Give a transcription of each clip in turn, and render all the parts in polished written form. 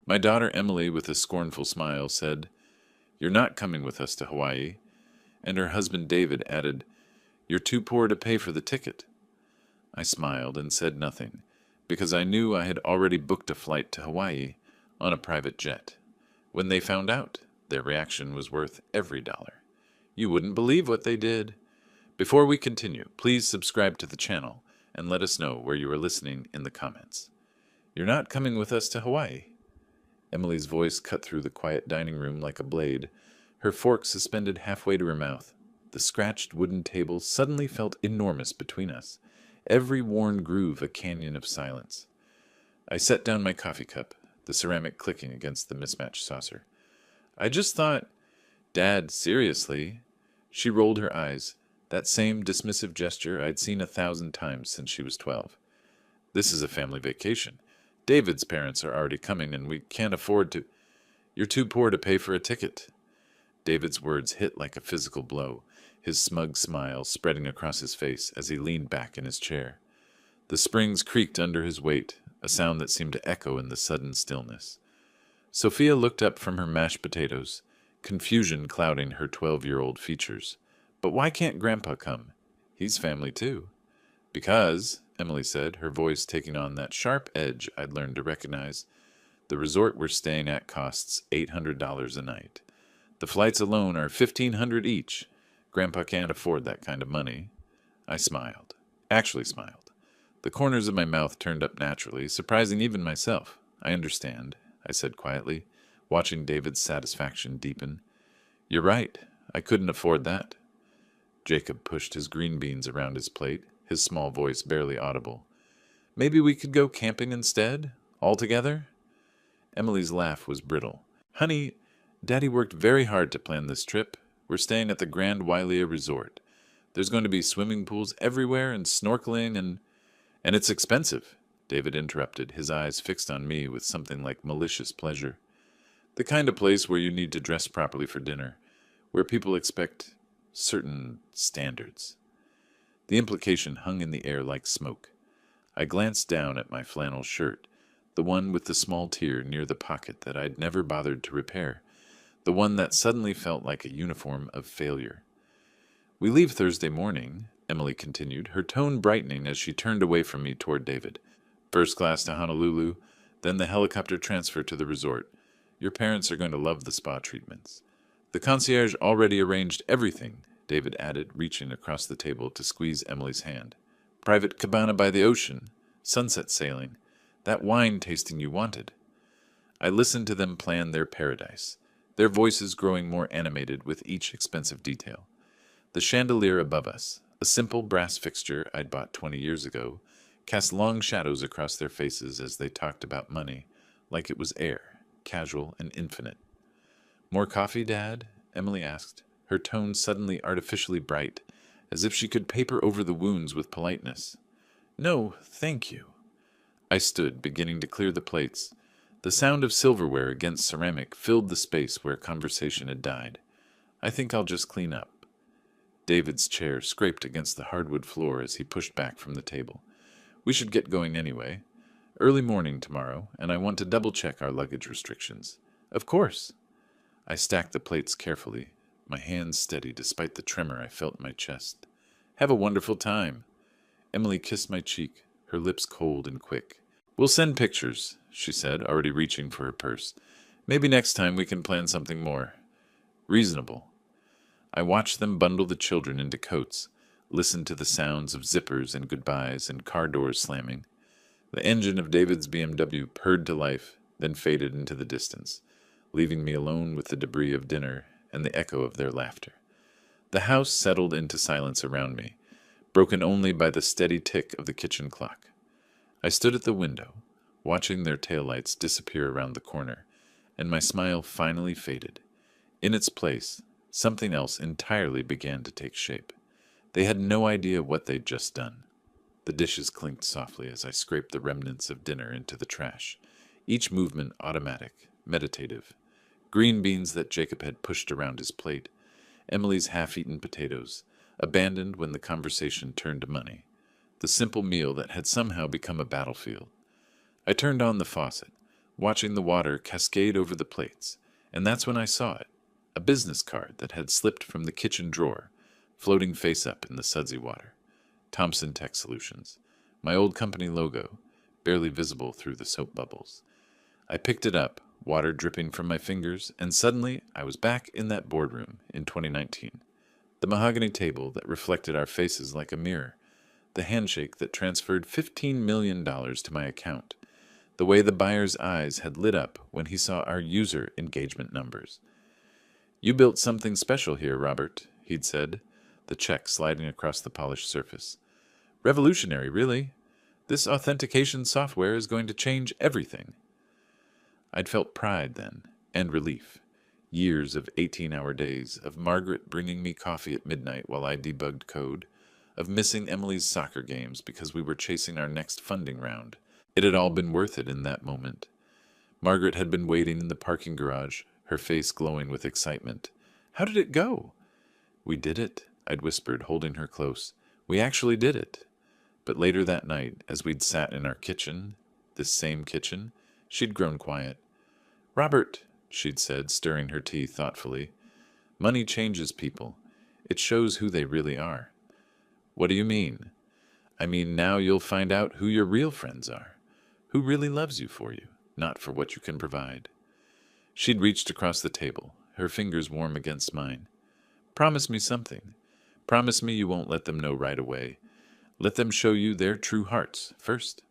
My daughter Emily, with a scornful smile, said, "You're not coming with us to Hawaii." And her husband David added, "You're too poor to pay for the ticket." I smiled and said nothing, because I knew I had already booked a flight to Hawaii on a private jet. When they found out, their reaction was worth every dollar. You wouldn't believe what they did. Before we continue, please subscribe to the channel and let us know where you are listening in the comments. You're not coming with us to Hawaii. Emily's voice cut through the quiet dining room like a blade, her fork suspended halfway to her mouth. The scratched wooden table suddenly felt enormous between us, every worn groove a canyon of silence. I set down my coffee cup, the ceramic clicking against the mismatched saucer. "I just thought, Dad, seriously." She rolled her eyes, that same dismissive gesture I'd seen 1,000 times since she was 12. "This is a family vacation. David's parents are already coming, and we can't afford to—" "You're too poor to pay for a ticket." David's words hit like a physical blow, his smug smile spreading across his face as he leaned back in his chair. The springs creaked under his weight, a sound that seemed to echo in the sudden stillness. Sophia looked up from her mashed potatoes, confusion clouding her 12-year-old features. "But why can't Grandpa come? He's family too." "Because," Emily said, her voice taking on that sharp edge I'd learned to recognize, "the resort we're staying at costs $800 a night. The flights alone are $1,500 each. Grandpa can't afford that kind of money." I smiled. Actually smiled. The corners of my mouth turned up naturally, surprising even myself. "I understand," I said quietly, watching David's satisfaction deepen. "You're right. I couldn't afford that." Jacob pushed his green beans around his plate, his small voice barely audible. "Maybe we could go camping instead? All together?" Emily's laugh was brittle. "Honey, Daddy worked very hard to plan this trip. We're staying at the Grand Wailea Resort. There's going to be swimming pools everywhere and snorkeling and— "And it's expensive," David interrupted, his eyes fixed on me with something like malicious pleasure. "The kind of place where you need to dress properly for dinner, where people expect certain standards." The implication hung in the air like smoke. I glanced down at my flannel shirt, the one with the small tear near the pocket that I'd never bothered to repair, the one that suddenly felt like a uniform of failure. "We leave Thursday morning," Emily continued, her tone brightening as she turned away from me toward David. "First class to Honolulu, then the helicopter transfer to the resort. Your parents are going to love the spa treatments. The concierge already arranged everything," David added, reaching across the table to squeeze Emily's hand. "Private cabana by the ocean, sunset sailing, that wine tasting you wanted." I listened to them plan their paradise, their voices growing more animated with each expensive detail. The chandelier above us, a simple brass fixture I'd bought 20 years ago, cast long shadows across their faces as they talked about money, like it was air, casual and infinite. "More coffee, Dad?" Emily asked, her tone suddenly artificially bright, as if she could paper over the wounds with politeness. "No, thank you." I stood, beginning to clear the plates. The sound of silverware against ceramic filled the space where conversation had died. "I think I'll just clean up." David's chair scraped against the hardwood floor as he pushed back from the table. "We should get going anyway. Early morning tomorrow, and I want to double-check our luggage restrictions." "Of course." I stacked the plates carefully, my hands steady despite the tremor I felt in my chest. "Have a wonderful time." Emily kissed my cheek, her lips cold and quick. "We'll send pictures," she said, already reaching for her purse. "Maybe next time we can plan something more reasonable." I watched them bundle the children into coats, listened to the sounds of zippers and goodbyes and car doors slamming. The engine of David's BMW purred to life, then faded into the distance, leaving me alone with the debris of dinner and the echo of their laughter. The house settled into silence around me, broken only by the steady tick of the kitchen clock. I stood at the window, watching their taillights disappear around the corner, and my smile finally faded. In its place, something else entirely began to take shape. They had no idea what they'd just done. The dishes clinked softly as I scraped the remnants of dinner into the trash, each movement automatic, meditative. Green beans that Jacob had pushed around his plate, Emily's half-eaten potatoes, abandoned when the conversation turned to money. The simple meal that had somehow become a battlefield. I turned on the faucet, watching the water cascade over the plates, and that's when I saw it, a business card that had slipped from the kitchen drawer, floating face up in the sudsy water. Thompson Tech Solutions, my old company logo, barely visible through the soap bubbles. I picked it up, water dripping from my fingers, and suddenly I was back in that boardroom in 2019. The mahogany table that reflected our faces like a mirror, the handshake that transferred $15 million to my account, the way the buyer's eyes had lit up when he saw our user engagement numbers. "You built something special here, Robert," he'd said, the check sliding across the polished surface. "Revolutionary, really. This authentication software is going to change everything." I'd felt pride then, and relief. Years of 18-hour days, of Margaret bringing me coffee at midnight while I debugged code, of missing Emily's soccer games because we were chasing our next funding round. It had all been worth it in that moment. Margaret had been waiting in the parking garage, her face glowing with excitement. "How did it go?" "We did it," I'd whispered, holding her close. "We actually did it." But later that night, as we'd sat in our kitchen, this same kitchen, she'd grown quiet. "Robert," she'd said, stirring her tea thoughtfully, "money changes people. It shows who they really are." "What do you mean?" "I mean, now you'll find out who your real friends are. Who really loves you for you, not for what you can provide." She'd reached across the table, her fingers warm against mine. "Promise me something. Promise me you won't let them know right away. Let them show you their true hearts first."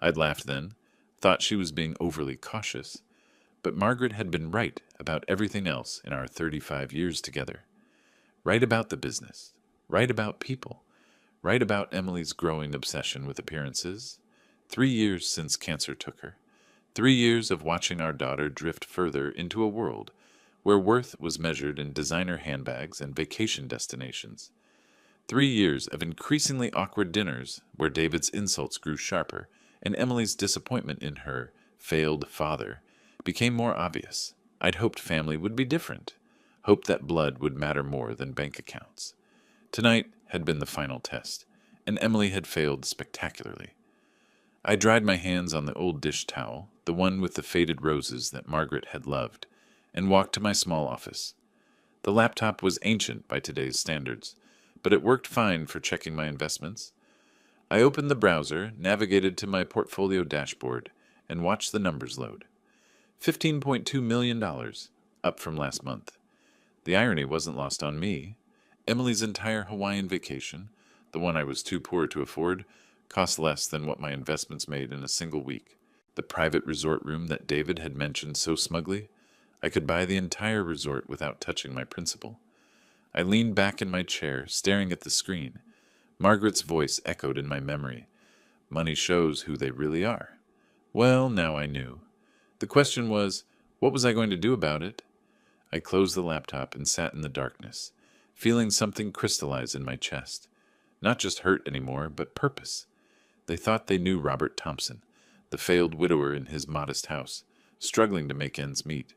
I'd laughed then, thought she was being overly cautious. But Margaret had been right about everything else in our 35 years together. Right about the business, right about people, right about Emily's growing obsession with appearances. 3 years since cancer took her. 3 years of watching our daughter drift further into a world where worth was measured in designer handbags and vacation destinations. 3 years of increasingly awkward dinners where David's insults grew sharper and Emily's disappointment in her failed father became more obvious. I'd hoped family would be different, hoped that blood would matter more than bank accounts. Tonight had been the final test, and Emily had failed spectacularly. I dried my hands on the old dish towel, the one with the faded roses that Margaret had loved, and walked to my small office. The laptop was ancient by today's standards, but it worked fine for checking my investments. I opened the browser, navigated to my portfolio dashboard, and watched the numbers load. $15.2 million, up from last month. The irony wasn't lost on me. Emily's entire Hawaiian vacation, the one I was too poor to afford, cost less than what my investments made in a single week. The private resort room that David had mentioned so smugly, I could buy the entire resort without touching my principal. I leaned back in my chair, staring at the screen. Margaret's voice echoed in my memory. "Money shows who they really are." Well, now I knew. The question was, what was I going to do about it? I closed the laptop and sat in the darkness, feeling something crystallize in my chest. Not just hurt anymore, but purpose. They thought they knew Robert Thompson, the failed widower in his modest house, struggling to make ends meet.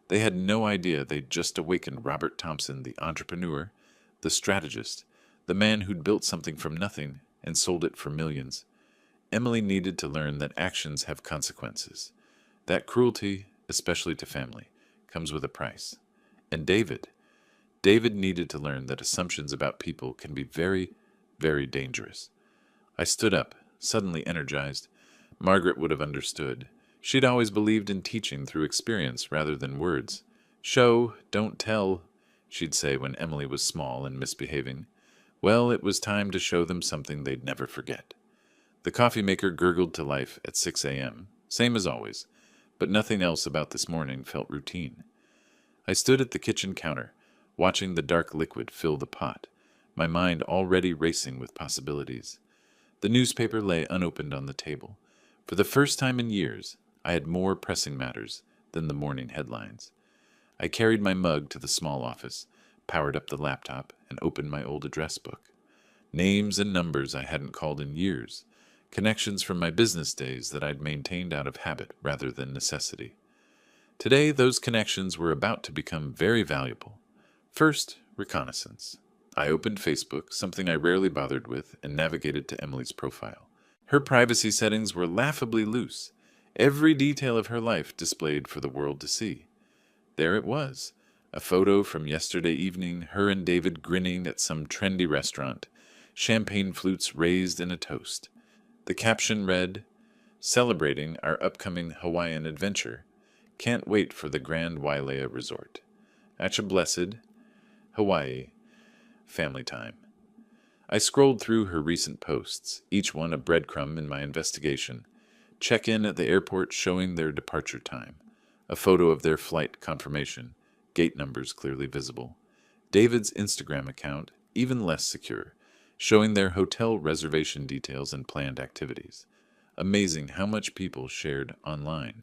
They had no idea they'd just awakened Robert Thompson, the entrepreneur, the strategist, the man who'd built something from nothing and sold it for millions. Emily needed to learn that actions have consequences. That cruelty, especially to family, comes with a price. And David needed to learn that assumptions about people can be very, very dangerous. I stood up, suddenly energized. Margaret would have understood. She'd always believed in teaching through experience rather than words. "Show, don't tell," she'd say when Emily was small and misbehaving. Well, it was time to show them something they'd never forget. The coffee maker gurgled to life at 6 a.m., same as always, but nothing else about this morning felt routine. I stood at the kitchen counter, watching the dark liquid fill the pot, my mind already racing with possibilities. The newspaper lay unopened on the table. For the first time in years, I had more pressing matters than the morning headlines. I carried my mug to the small office, powered up the laptop, and opened my old address book. Names and numbers I hadn't called in years, connections from my business days that I'd maintained out of habit rather than necessity. Today, those connections were about to become very valuable. First, reconnaissance. I opened Facebook, something I rarely bothered with, and navigated to Emily's profile. Her privacy settings were laughably loose. Every detail of her life displayed for the world to see. There it was, a photo from yesterday evening, her and David grinning at some trendy restaurant, champagne flutes raised in a toast. The caption read, "Celebrating our upcoming Hawaiian adventure. Can't wait for the Grand Wailea Resort. Acha Blessed, Hawaii, family time." I scrolled through her recent posts, each one a breadcrumb in my investigation. Check-in at the airport showing their departure time. A photo of their flight confirmation, gate numbers clearly visible. David's Instagram account, even less secure, showing their hotel reservation details and planned activities. Amazing how much people shared online.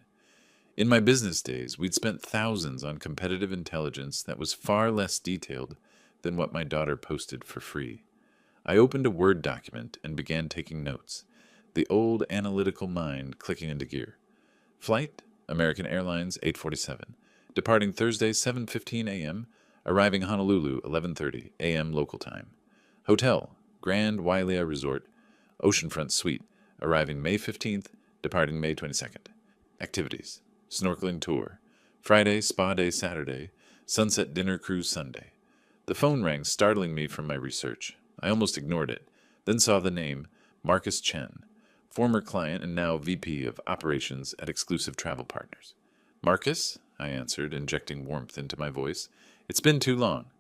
In my business days, we'd spent thousands on competitive intelligence that was far less detailed than what my daughter posted for free. I opened a Word document and began taking notes, the old analytical mind clicking into gear. Flight, American Airlines 847, departing Thursday 7:15 a.m., arriving Honolulu 11:30 a.m. local time. Hotel, Grand Wailea Resort, Oceanfront Suite, arriving May 15th, departing May 22nd. Activities, snorkeling tour, Friday, spa day Saturday, sunset dinner cruise Sunday. The phone rang, startling me from my research. I almost ignored it, then saw the name Marcus Chen, former client and now VP of Operations at Exclusive Travel Partners. "Marcus," I answered, injecting warmth into my voice. "It's been too long."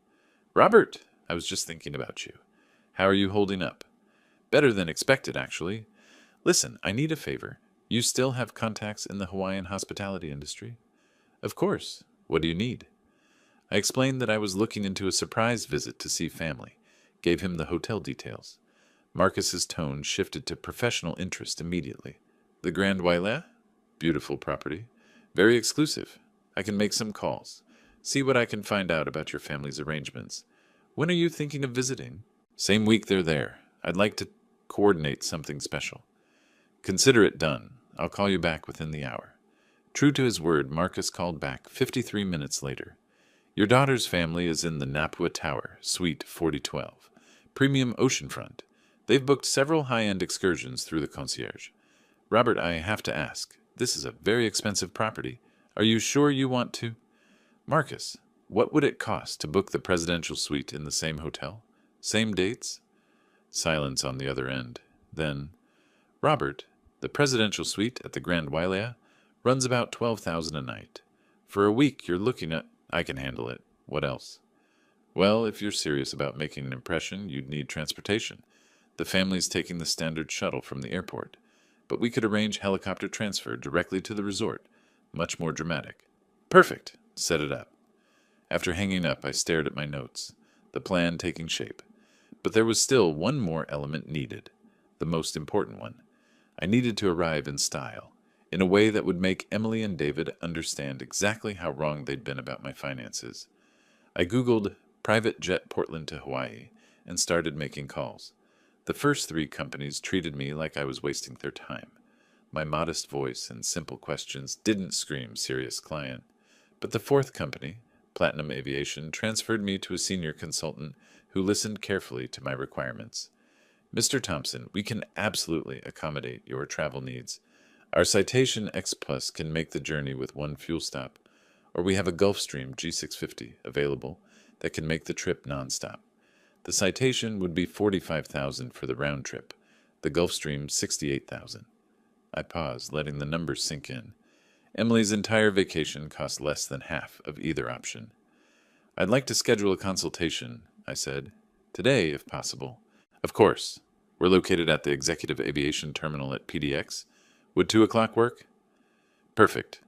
"Robert, I was just thinking about you. How are you holding up?" "Better than expected, actually. Listen, I need a favor. You still have contacts in the Hawaiian hospitality industry?" "Of course. What do you need?" I explained that I was looking into a surprise visit to see family, gave him the hotel details. Marcus's tone shifted to professional interest immediately. "The Grand Wailea? Beautiful property. Very exclusive. I can make some calls. See what I can find out about your family's arrangements. When are you thinking of visiting?" "Same week they're there. I'd like to coordinate something special." "Consider it done. I'll call you back within the hour." True to his word, Marcus called back 53 minutes later. "Your daughter's family is in the Napua Tower, Suite 4012. Premium oceanfront. They've booked several high-end excursions through the concierge. Robert, I have to ask, this is a very expensive property. Are you sure you want to?" "Marcus, what would it cost to book the presidential suite in the same hotel? Same dates?" Silence on the other end. Then, "Robert, the presidential suite at the Grand Wailea runs about $12,000 a night. For a week you're looking at—" "I can handle it. What else?" "Well, if you're serious about making an impression, you'd need transportation. The family's taking the standard shuttle from the airport, but we could arrange helicopter transfer directly to the resort. Much more dramatic." "Perfect. Set it up." After hanging up, I stared at my notes, the plan taking shape. But there was still one more element needed, the most important one. I needed to arrive in style, in a way that would make Emily and David understand exactly how wrong they'd been about my finances. I Googled private jet Portland to Hawaii and started making calls. The first 3 companies treated me like I was wasting their time. My modest voice and simple questions didn't scream serious client. But the 4th company, Platinum Aviation, transferred me to a senior consultant who listened carefully to my requirements. "Mr. Thompson, we can absolutely accommodate your travel needs. Our Citation X Plus can make the journey with one fuel stop, or we have a Gulfstream G650 available that can make the trip nonstop. The Citation would be $45,000 for the round trip, the Gulfstream $68,000. I paused, letting the numbers sink in. Emily's entire vacation cost less than half of either option. "I'd like to schedule a consultation," I said. "Today, if possible." "Of course. We're located at the Executive Aviation Terminal at PDX. Would 2 o'clock work?" "Perfect."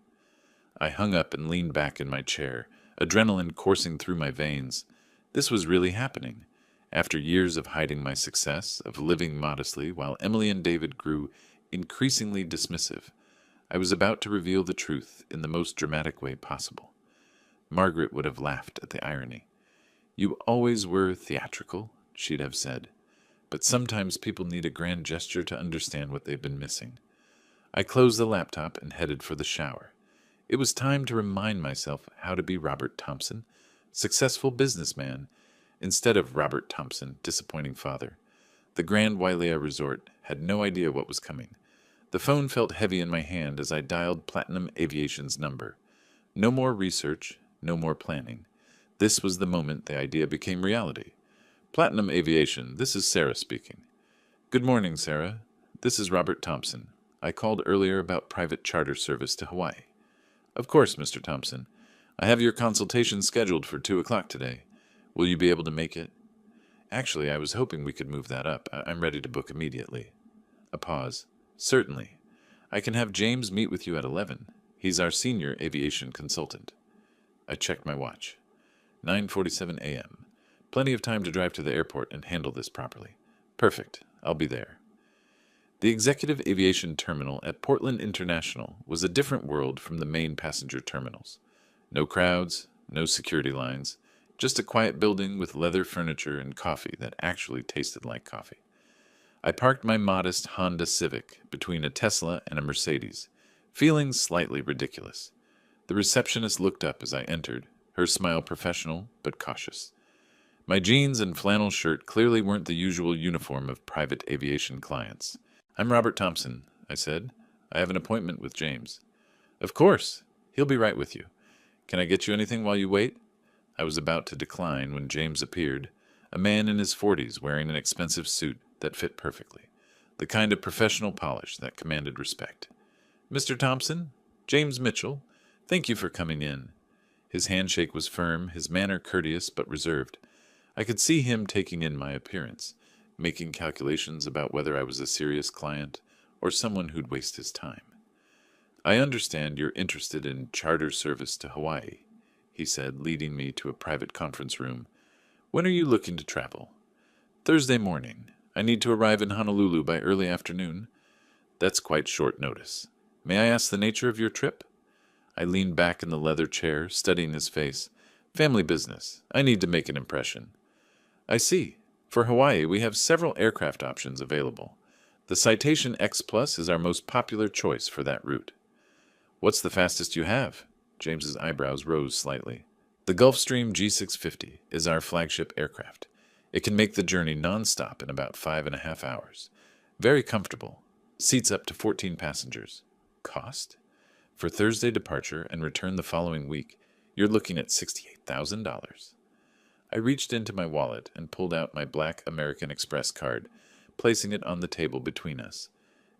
I hung up and leaned back in my chair, adrenaline coursing through my veins. This was really happening. After years of hiding my success, of living modestly, while Emily and David grew increasingly dismissive, I was about to reveal the truth in the most dramatic way possible. Margaret would have laughed at the irony. "You always were theatrical," she'd have said. "But sometimes people need a grand gesture to understand what they've been missing." I closed the laptop and headed for the shower. It was time to remind myself how to be Robert Thompson, successful businessman, instead of Robert Thompson, disappointing father. The Grand Wailea Resort had no idea what was coming. The phone felt heavy in my hand as I dialed Platinum Aviation's number. No more research, no more planning. This was the moment the idea became reality. Platinum Aviation, this is Sarah speaking. Good morning, Sarah. This is Robert Thompson. I called earlier about private charter service to Hawaii. Of course, Mr. Thompson. I have your consultation scheduled for 2 o'clock today. Will you be able to make it? Actually, I was hoping we could move that up. I'm ready to book immediately. A pause. Certainly. I can have James meet with you at 11. He's our senior aviation consultant. I checked my watch. 9:47 a.m. Plenty of time to drive to the airport and handle this properly. Perfect. I'll be there. The executive aviation terminal at Portland International was a different world from the main passenger terminals. No crowds, no security lines, just a quiet building with leather furniture and coffee that actually tasted like coffee. I parked my modest Honda Civic between a Tesla and a Mercedes, feeling slightly ridiculous. The receptionist looked up as I entered, her smile professional but cautious. My jeans and flannel shirt clearly weren't the usual uniform of private aviation clients. I'm Robert Thompson, I said. I have an appointment with James. Of course. He'll be right with you. Can I get you anything while you wait? I was about to decline when James appeared, a man in his 40s wearing an expensive suit that fit perfectly, the kind of professional polish that commanded respect. Mr. Thompson? James Mitchell? Thank you for coming in. His handshake was firm, his manner courteous but reserved. I could see him taking in my appearance, making calculations about whether I was a serious client or someone who'd waste his time. I understand you're interested in charter service to Hawaii, he said, leading me to a private conference room. When are you looking to travel? Thursday morning. I need to arrive in Honolulu by early afternoon. That's quite short notice. May I ask the nature of your trip? I leaned back in the leather chair, studying his face. Family business. I need to make an impression. I see. For Hawaii, we have several aircraft options available. The Citation X Plus is our most popular choice for that route. What's the fastest you have? James's eyebrows rose slightly. The Gulfstream G650 is our flagship aircraft. It can make the journey non-stop in about 5.5 hours. Very comfortable. Seats up to 14 passengers. Cost? For Thursday departure and return the following week, you're looking at $68,000. I reached into my wallet and pulled out my black American Express card, placing it on the table between us.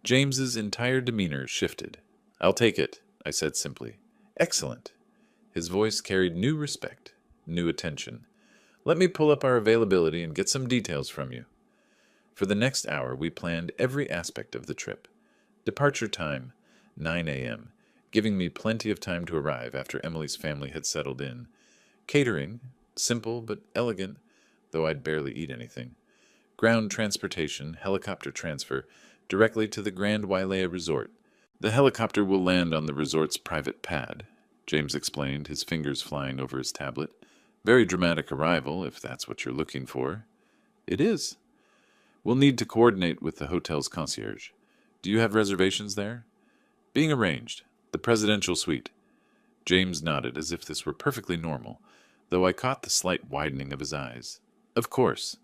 James's entire demeanor shifted. I'll take it, I said simply. Excellent. His voice carried new respect, new attention. Let me pull up our availability and get some details from you. For the next hour, we planned every aspect of the trip. Departure time, 9 a.m., giving me plenty of time to arrive after Emily's family had settled in. Catering, simple but elegant, though I'd barely eat anything. Ground transportation, helicopter transfer, directly to the Grand Wailea Resort. The helicopter will land on the resort's private pad, James explained, his fingers flying over his tablet. Very dramatic arrival, if that's what you're looking for. It is. We'll need to coordinate with the hotel's concierge. Do you have reservations there? Being arranged. The presidential suite. James nodded as if this were perfectly normal, though I caught the slight widening of his eyes. Of course.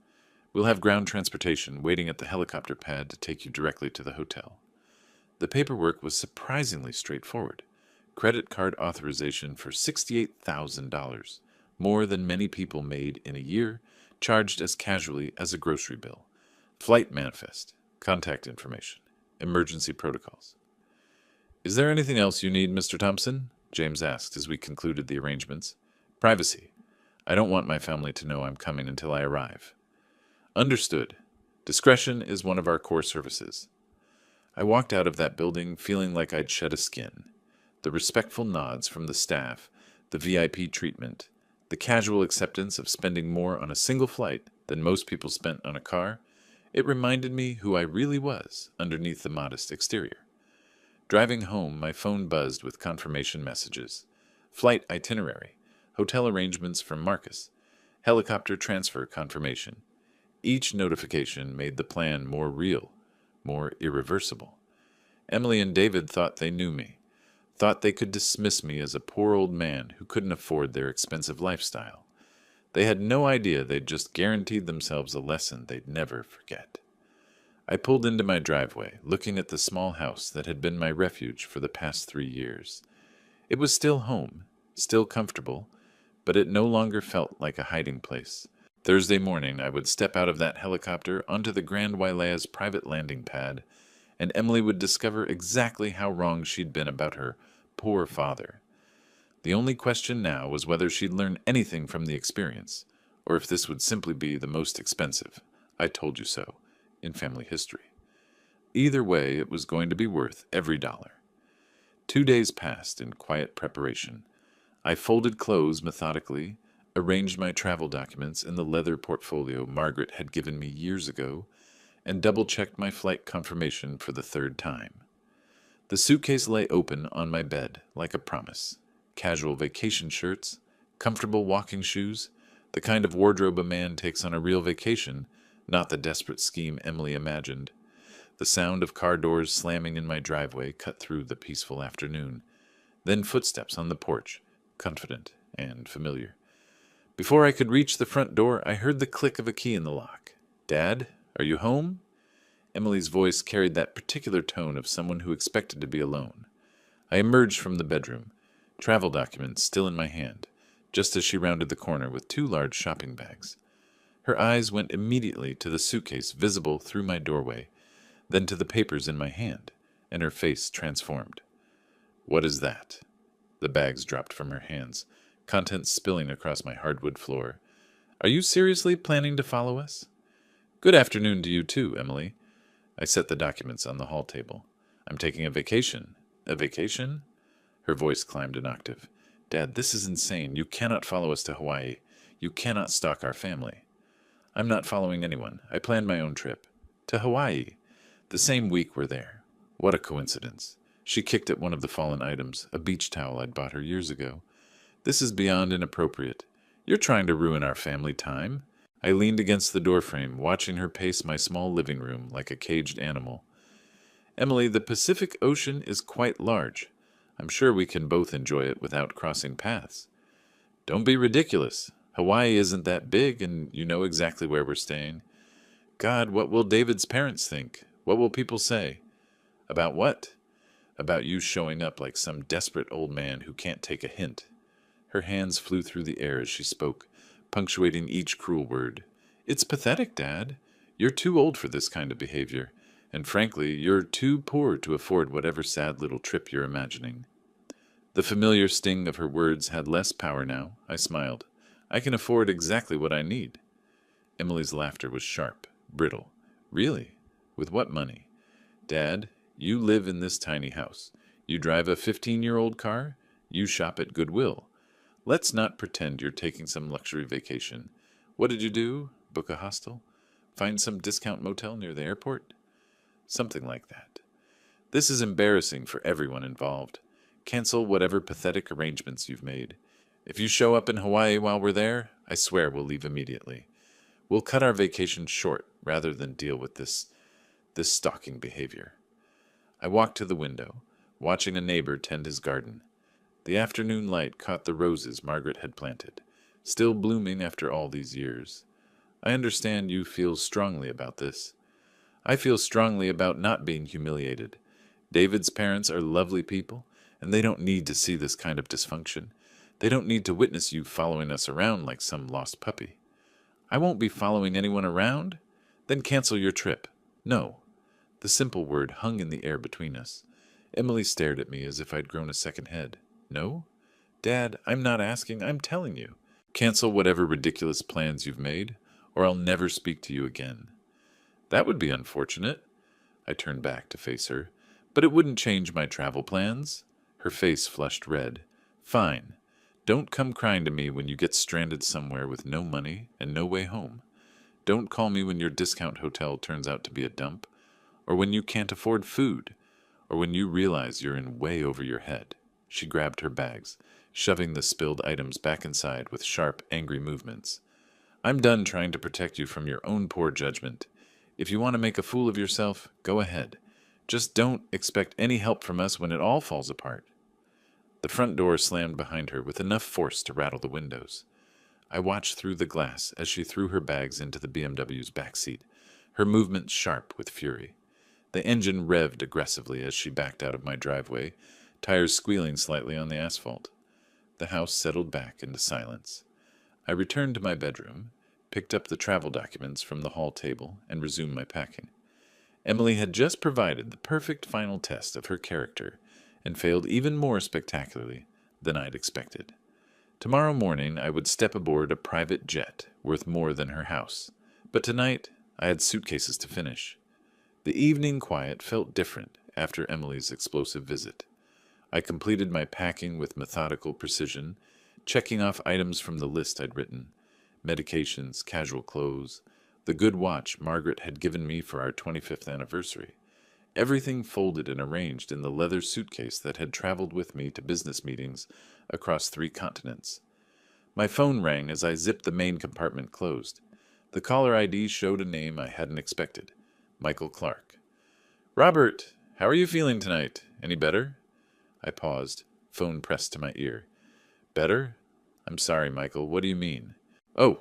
We'll have ground transportation waiting at the helicopter pad to take you directly to the hotel. The paperwork was surprisingly straightforward. Credit card authorization for $68,000, more than many people made in a year, charged as casually as a grocery bill. Flight manifest, contact information, emergency protocols. Is there anything else you need, Mr. Thompson? James asked as we concluded the arrangements. Privacy. I don't want my family to know I'm coming until I arrive. Understood. Discretion is one of our core services. I walked out of that building feeling like I'd shed a skin. The respectful nods from the staff, the VIP treatment, the casual acceptance of spending more on a single flight than most people spent on a car, it reminded me who I really was underneath the modest exterior. Driving home, my phone buzzed with confirmation messages. Flight itinerary, hotel arrangements from Marcus, helicopter transfer confirmation. Each notification made the plan more real, more irreversible. Emily and David thought they knew me, thought they could dismiss me as a poor old man who couldn't afford their expensive lifestyle. They had no idea they'd just guaranteed themselves a lesson they'd never forget. I pulled into my driveway, looking at the small house that had been my refuge for the past 3 years. It was still home, still comfortable, but it no longer felt like a hiding place. Thursday morning, I would step out of that helicopter onto the Grand Wailea's private landing pad, and Emily would discover exactly how wrong she'd been about her poor father. The only question now was whether she'd learn anything from the experience, or if this would simply be the most expensive, I told you so, in family history. Either way, it was going to be worth every dollar. 2 days passed in quiet preparation. I folded clothes methodically, arranged my travel documents in the leather portfolio Margaret had given me years ago, and double-checked my flight confirmation for the third time. The suitcase lay open on my bed, like a promise. Casual vacation shirts, comfortable walking shoes, the kind of wardrobe a man takes on a real vacation, not the desperate scheme Emily imagined. The sound of car doors slamming in my driveway cut through the peaceful afternoon. Then footsteps on the porch, confident and familiar. Before I could reach the front door, I heard the click of a key in the lock. "Dad, are you home?" Emily's voice carried that particular tone of someone who expected to be alone. I emerged from the bedroom, travel documents still in my hand, just as she rounded the corner with 2 large shopping bags. Her eyes went immediately to the suitcase visible through my doorway, then to the papers in my hand, and her face transformed. "What is that?" The bags dropped from her hands, contents spilling across my hardwood floor. "Are you seriously planning to follow us?" "Good afternoon to you too, Emily." I set the documents on the hall table. "I'm taking a vacation." "A vacation?" Her voice climbed an octave. "Dad, this is insane. You cannot follow us to Hawaii. You cannot stalk our family." "I'm not following anyone. I planned my own trip." "To Hawaii?" "The same week we're there." What a coincidence. She kicked at one of the fallen items, a beach towel I'd bought her years ago. "This is beyond inappropriate. You're trying to ruin our family time." I leaned against the doorframe, watching her pace my small living room like a caged animal. "Emily, the Pacific Ocean is quite large. I'm sure we can both enjoy it without crossing paths." "Don't be ridiculous. Hawaii isn't that big, and you know exactly where we're staying." "God, what will David's parents think? What will people say?" "About what?" "About you showing up like some desperate old man who can't take a hint." Her hands flew through the air as she spoke, punctuating each cruel word. "It's pathetic, Dad. You're too old for this kind of behavior, and frankly, you're too poor to afford whatever sad little trip you're imagining." The familiar sting of her words had less power now. I smiled. "I can afford exactly what I need." Emily's laughter was sharp, brittle. "Really? With what money?" "Dad, you live in this tiny house. You drive a 15-year-old car. You shop at Goodwill. Let's not pretend you're taking some luxury vacation. What did you do? Book a hostel? Find some discount motel near the airport?" "Something like that." "This is embarrassing for everyone involved. Cancel whatever pathetic arrangements you've made. If you show up in Hawaii while we're there, I swear we'll leave immediately. We'll cut our vacation short rather than deal with this stalking behavior." I walked to the window, watching a neighbor tend his garden. The afternoon light caught the roses Margaret had planted, still blooming after all these years. "I understand you feel strongly about this." "I feel strongly about not being humiliated. David's parents are lovely people, and they don't need to see this kind of dysfunction. They don't need to witness you following us around like some lost puppy." "I won't be following anyone around." "Then cancel your trip." "No." The simple word hung in the air between us. Emily stared at me as if I'd grown a second head. "No?" "Dad, I'm not asking, I'm telling you. Cancel whatever ridiculous plans you've made, or I'll never speak to you again." "That would be unfortunate." I turned back to face her. "But it wouldn't change my travel plans." Her face flushed red. "Fine. Don't come crying to me when you get stranded somewhere with no money and no way home. Don't call me when your discount hotel turns out to be a dump, or when you can't afford food, or when you realize you're in way over your head." She grabbed her bags, shoving the spilled items back inside with sharp, angry movements. "I'm done trying to protect you from your own poor judgment. If you want to make a fool of yourself, go ahead. Just don't expect any help from us when it all falls apart." The front door slammed behind her with enough force to rattle the windows. I watched through the glass as she threw her bags into the BMW's back seat, her movements sharp with fury. The engine revved aggressively as she backed out of my driveway, tires squealing slightly on the asphalt. The house settled back into silence. I returned to my bedroom, picked up the travel documents from the hall table, and resumed my packing. Emily had just provided the perfect final test of her character, and failed even more spectacularly than I'd expected. Tomorrow morning I would step aboard a private jet worth more than her house, but tonight I had suitcases to finish. The evening quiet felt different after Emily's explosive visit. I completed my packing with methodical precision, checking off items from the list I'd written: medications, casual clothes, the good watch Margaret had given me for our 25th anniversary. Everything folded and arranged in the leather suitcase that had traveled with me to business meetings across 3 continents. My phone rang as I zipped the main compartment closed. The caller ID showed a name I hadn't expected: Michael Clark. "Robert, how are you feeling tonight? Any better?" I paused, phone pressed to my ear. "Better? I'm sorry, Michael. What do you mean?" "Oh."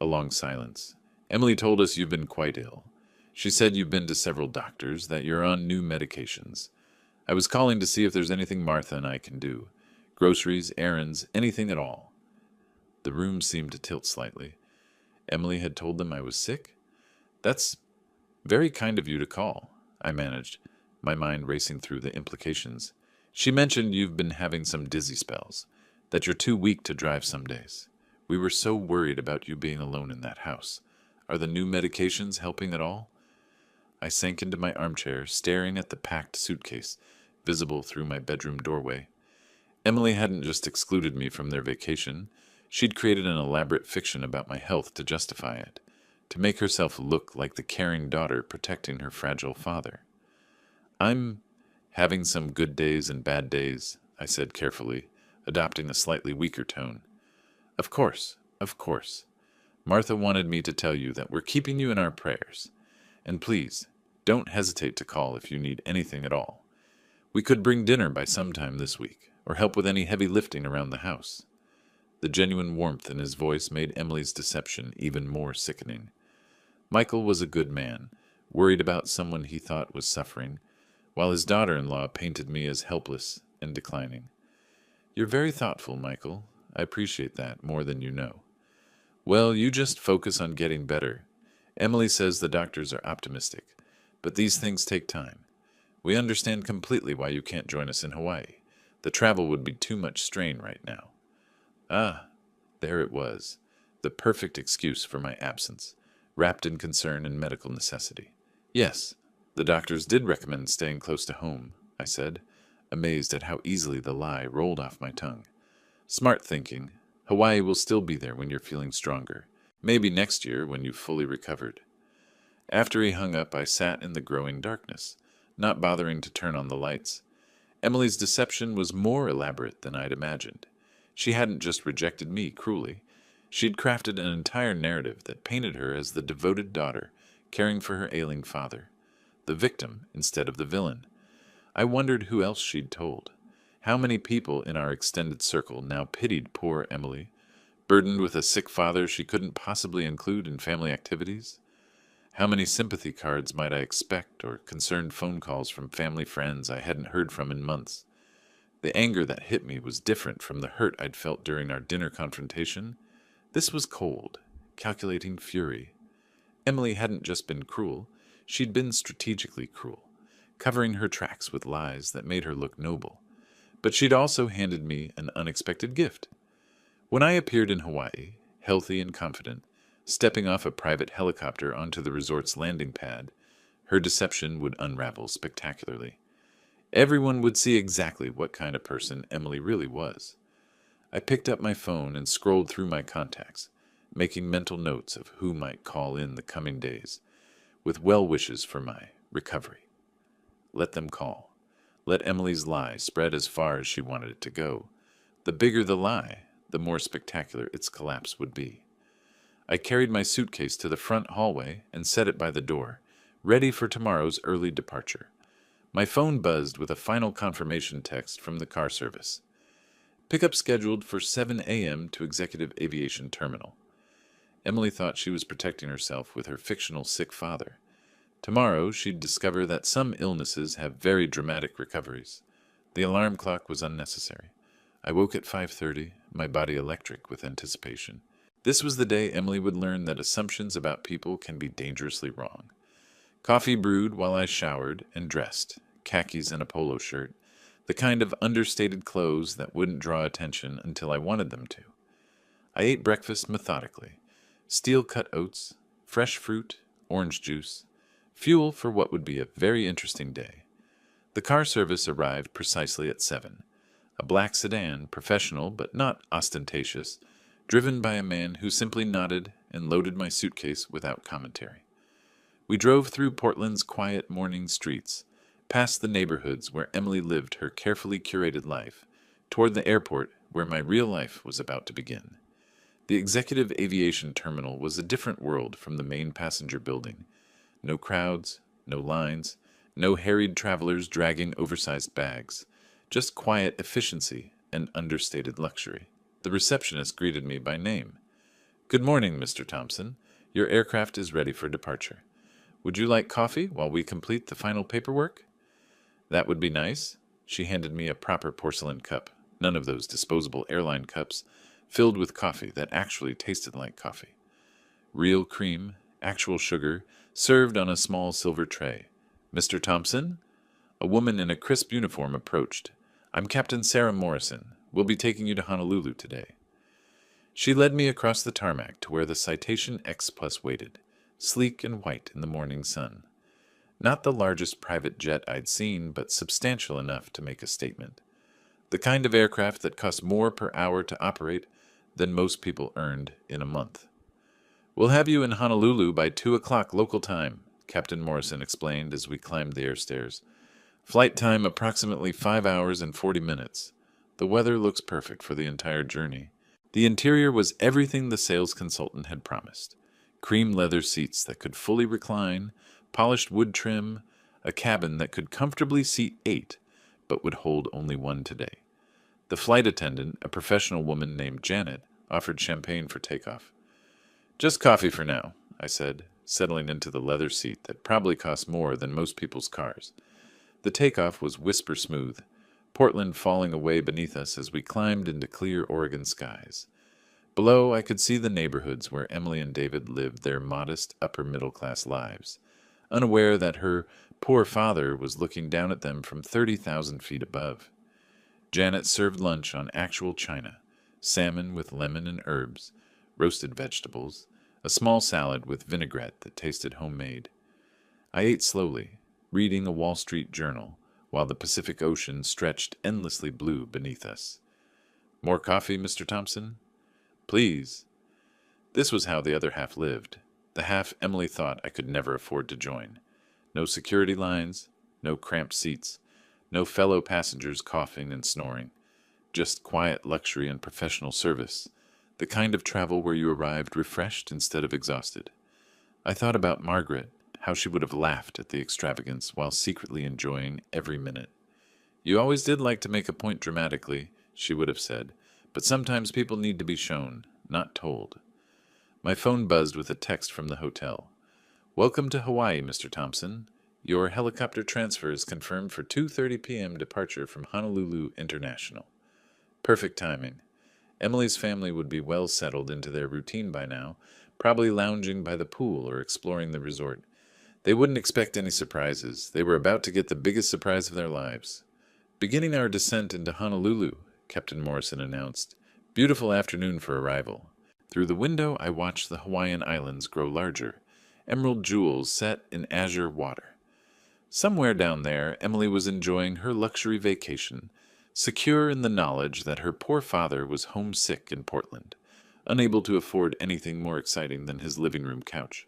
A long silence. "Emily told us you've been quite ill. She said you've been to several doctors, that you're on new medications. I was calling to see if there's anything Martha and I can do. Groceries, errands, anything at all." The room seemed to tilt slightly. Emily had told them I was sick? "That's very kind of you to call," I managed, my mind racing through the implications. "She mentioned you've been having some dizzy spells, that you're too weak to drive some days. We were so worried about you being alone in that house. Are the new medications helping at all?" I sank into my armchair, staring at the packed suitcase, visible through my bedroom doorway. Emily hadn't just excluded me from their vacation. She'd created an elaborate fiction about my health to justify it, to make herself look like the caring daughter protecting her fragile father. "I'm having some good days and bad days," I said carefully, adopting a slightly weaker tone. Of course. Martha wanted me to tell you that we're keeping you in our prayers. And please, don't hesitate to call if you need anything at all. We could bring dinner by sometime this week, or help with any heavy lifting around the house." The genuine warmth in his voice made Emily's deception even more sickening. Michael was a good man, worried about someone he thought was suffering, while his daughter-in-law painted me as helpless and declining. "You're very thoughtful, Michael. I appreciate that more than you know." "Well, you just focus on getting better. Emily says the doctors are optimistic, but these things take time. We understand completely why you can't join us in Hawaii. The travel would be too much strain right now." Ah, there it was, the perfect excuse for my absence, wrapped in concern and medical necessity. "Yes, the doctors did recommend staying close to home," I said, amazed at how easily the lie rolled off my tongue. "Smart thinking. Hawaii will still be there when you're feeling stronger. Maybe next year when you've fully recovered." After he hung up, I sat in the growing darkness, not bothering to turn on the lights. Emily's deception was more elaborate than I'd imagined. She hadn't just rejected me cruelly. She'd crafted an entire narrative that painted her as the devoted daughter, caring for her ailing father, the victim instead of the villain. I wondered who else she'd told. How many people in our extended circle now pitied poor Emily, burdened with a sick father she couldn't possibly include in family activities? How many sympathy cards might I expect, or concerned phone calls from family friends I hadn't heard from in months? The anger that hit me was different from the hurt I'd felt during our dinner confrontation. This was cold, calculating fury. Emily hadn't just been cruel, she'd been strategically cruel, covering her tracks with lies that made her look noble. But she'd also handed me an unexpected gift. When I appeared in Hawaii, healthy and confident, stepping off a private helicopter onto the resort's landing pad, her deception would unravel spectacularly. Everyone would see exactly what kind of person Emily really was. I picked up my phone and scrolled through my contacts, making mental notes of who might call in the coming days, with well wishes for my recovery. Let them call. Let Emily's lie spread as far as she wanted it to go. The bigger the lie, the more spectacular its collapse would be. I carried my suitcase to the front hallway and set it by the door, ready for tomorrow's early departure. My phone buzzed with a final confirmation text from the car service. "Pickup scheduled for 7 a.m. to Executive Aviation Terminal." Emily thought she was protecting herself with her fictional sick father. Tomorrow she'd discover that some illnesses have very dramatic recoveries. The alarm clock was unnecessary. I woke at 5:30, my body electric with anticipation. This was the day Emily would learn that assumptions about people can be dangerously wrong. Coffee brewed while I showered and dressed, khakis and a polo shirt, the kind of understated clothes that wouldn't draw attention until I wanted them to. I ate breakfast methodically. Steel-cut oats, fresh fruit, orange juice, fuel for what would be a very interesting day. The car service arrived precisely at 7. A black sedan, professional but not ostentatious, driven by a man who simply nodded and loaded my suitcase without commentary. We drove through Portland's quiet morning streets, past the neighborhoods where Emily lived her carefully curated life, toward the airport where my real life was about to begin. The executive aviation terminal was a different world from the main passenger building. No crowds, no lines, no harried travelers dragging oversized bags, just quiet efficiency and understated luxury. The receptionist greeted me by name. "Good morning, Mr. Thompson. Your aircraft is ready for departure. Would you like coffee while we complete the final paperwork?" "That would be nice." She handed me a proper porcelain cup, none of those disposable airline cups, filled with coffee that actually tasted like coffee. Real cream, actual sugar, served on a small silver tray. "Mr. Thompson?" A woman in a crisp uniform approached. "I'm Captain Sarah Morrison. We'll be taking you to Honolulu today." She led me across the tarmac to where the Citation X Plus waited, sleek and white in the morning sun. Not the largest private jet I'd seen, but substantial enough to make a statement. The kind of aircraft that cost more per hour to operate than most people earned in a month. "We'll have you in Honolulu by 2 o'clock local time," Captain Morrison explained as we climbed the airstairs. "Flight time approximately 5 hours and 40 minutes. The weather looks perfect for the entire journey." The interior was everything the sales consultant had promised. Cream leather seats that could fully recline, polished wood trim, a cabin that could comfortably seat 8, but would hold only 1 today. The flight attendant, a professional woman named Janet, offered champagne for takeoff. "Just coffee for now," I said, settling into the leather seat that probably cost more than most people's cars. The takeoff was whisper smooth, Portland falling away beneath us as we climbed into clear Oregon skies. Below, I could see the neighborhoods where Emily and David lived their modest upper-middle-class lives, unaware that her poor father was looking down at them from 30,000 feet above. Janet served lunch on actual china, salmon with lemon and herbs, roasted vegetables, a small salad with vinaigrette that tasted homemade. I ate slowly, reading a Wall Street journal, while the Pacific Ocean stretched endlessly blue beneath us. "More coffee, Mr. Thompson?" "Please." This was how the other half lived, the half Emily thought I could never afford to join. No security lines, no cramped seats, no fellow passengers coughing and snoring, just quiet luxury and professional service, the kind of travel where you arrived refreshed instead of exhausted. I thought about Margaret, how she would have laughed at the extravagance while secretly enjoying every minute. "You always did like to make a point dramatically," she would have said, "but sometimes people need to be shown, not told." My phone buzzed with a text from the hotel. "Welcome to Hawaii, Mr. Thompson. Your helicopter transfer is confirmed for 2:30 p.m. departure from Honolulu International." Perfect timing. Emily's family would be well settled into their routine by now, probably lounging by the pool or exploring the resort. They wouldn't expect any surprises. They were about to get the biggest surprise of their lives. "Beginning our descent into Honolulu," Captain Morrison announced. "Beautiful afternoon for arrival." Through the window I watched the Hawaiian Islands grow larger, emerald jewels set in azure water. Somewhere down there, Emily was enjoying her luxury vacation, secure in the knowledge that her poor father was homesick in Portland, unable to afford anything more exciting than his living room couch.